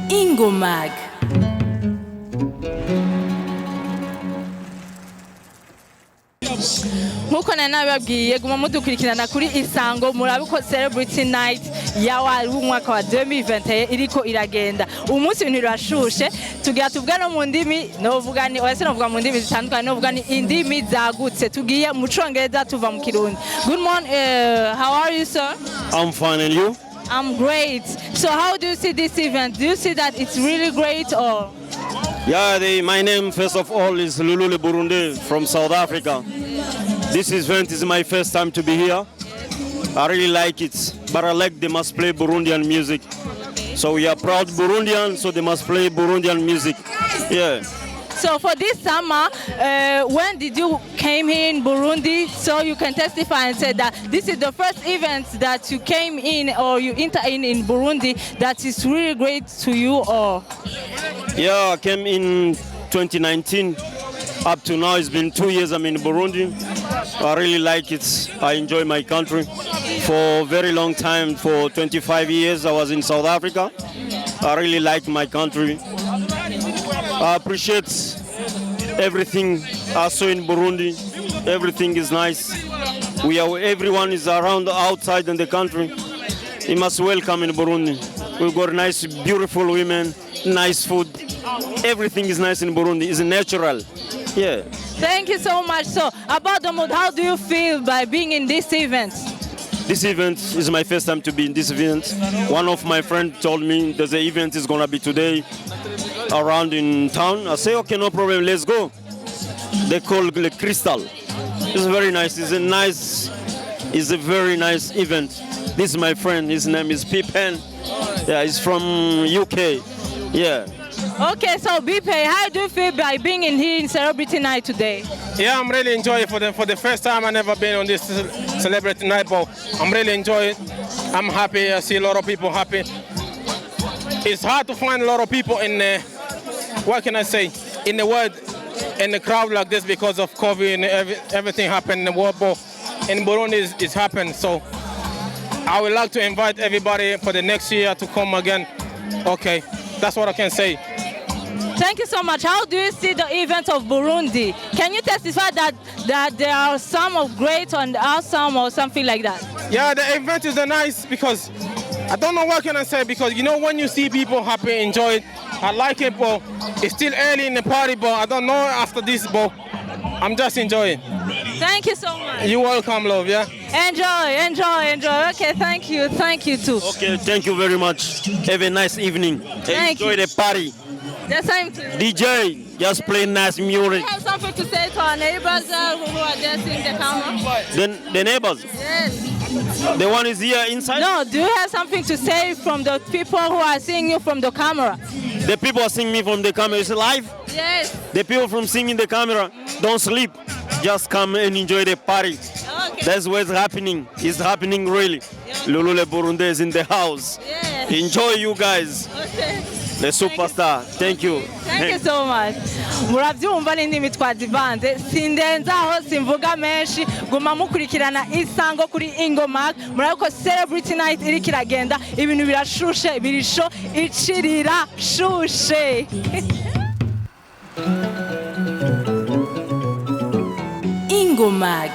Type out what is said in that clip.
Ingomag. Nkuko nari nabibabwiye guma mudukurikirana kuri Isango murabe ko Celebrity Night yawa umwaka wa 2021 iriko iragenda. Umunsi ibintu birashushe tugiye tuvuga no mu ndimi novuga ni oya sinovuga mu ndimi zitandukanye novuga ni indimi zagutse tugiye mu Congereza tuva mu Kirundi. Good morning, how are you sir? I'm fine, and you? I'm great. So how do you see this event? Do you see that it's really great or? Yeah, my name first of all is Lulule Burundi from South Africa. This event is my first time to be here. I really like it, but I like they must play Burundian music. So we are proud Burundian, so they must play Burundian music. Yeah. So for this summer, when did you came here in Burundi? So you can testify and say that this is the first event that you came in or you enter in Burundi that is really great to you or? Yeah, I came in 2019. Up to now, it's been 2 years I'm in Burundi. I really like it. I enjoy my country. For a very long time, for 25 years, I was in South Africa. I really like my country. I appreciate everything I saw in Burundi. Everything is nice. Everyone is around outside in the country. You must welcome in Burundi. We've got nice, beautiful women, nice food. Everything is nice in Burundi. It's natural. Yeah. Thank you so much. So about the mood, how do you feel by being in this event? This event is my first time to be in this event. One of my friends told me that the event is gonna be today around in town. I say, okay, no problem, let's go. They call it Crystal. It's very nice. It's a very nice event. This is my friend. His name is Pippen. Yeah, he's from UK. Yeah. Okay, so Bipe, how do you feel by being in here in Celebrity Night today? Yeah, I'm really enjoying it for the first time. I've never been on this Celebrity Night, but I'm really enjoying it. I'm happy. I see a lot of people happy. It's hard to find a lot of people in, what can I say, in the world, in the crowd like this because of COVID and everything happened in the world, but in Burundi it's happened. So I would like to invite everybody for the next year to come again. Okay, that's what I can say. Thank you so much. How do you see the event of Burundi? Can you testify that there are some of great and awesome or something like that? Yeah, the event is nice because I don't know what can I say because you know when you see people happy, enjoy it. I like it, but it's still early in the party, but I don't know after this, but I'm just enjoying. Thank you so much. You're welcome, love, yeah? Enjoy. Okay, thank you too. Okay, thank you very much. Have a nice evening. Enjoy the party. The same to you. DJ, just play nice Do music. you have something to say to our neighbors who are there seeing the camera? The neighbors, Yes. the one is here inside. No, do you have something to say from the people who are seeing you from the camera? The people are seeing me from the camera. It's live. Yes. The people from seeing the camera don't sleep. Just come and enjoy the party. Okay. That's what's happening. It's happening really. Lulule Burundi is in the house. Yes. Enjoy you guys. Okay. The superstar. Thank you. Thank you so much. Murabyumva n'indimi twazivanze sindenzaho simvuga menshi guma mukurikirana Isango kuri Ingomag murako Celebrity Night iri kiragenda ibintu birashushe birisho icirira shushe. Ingomag.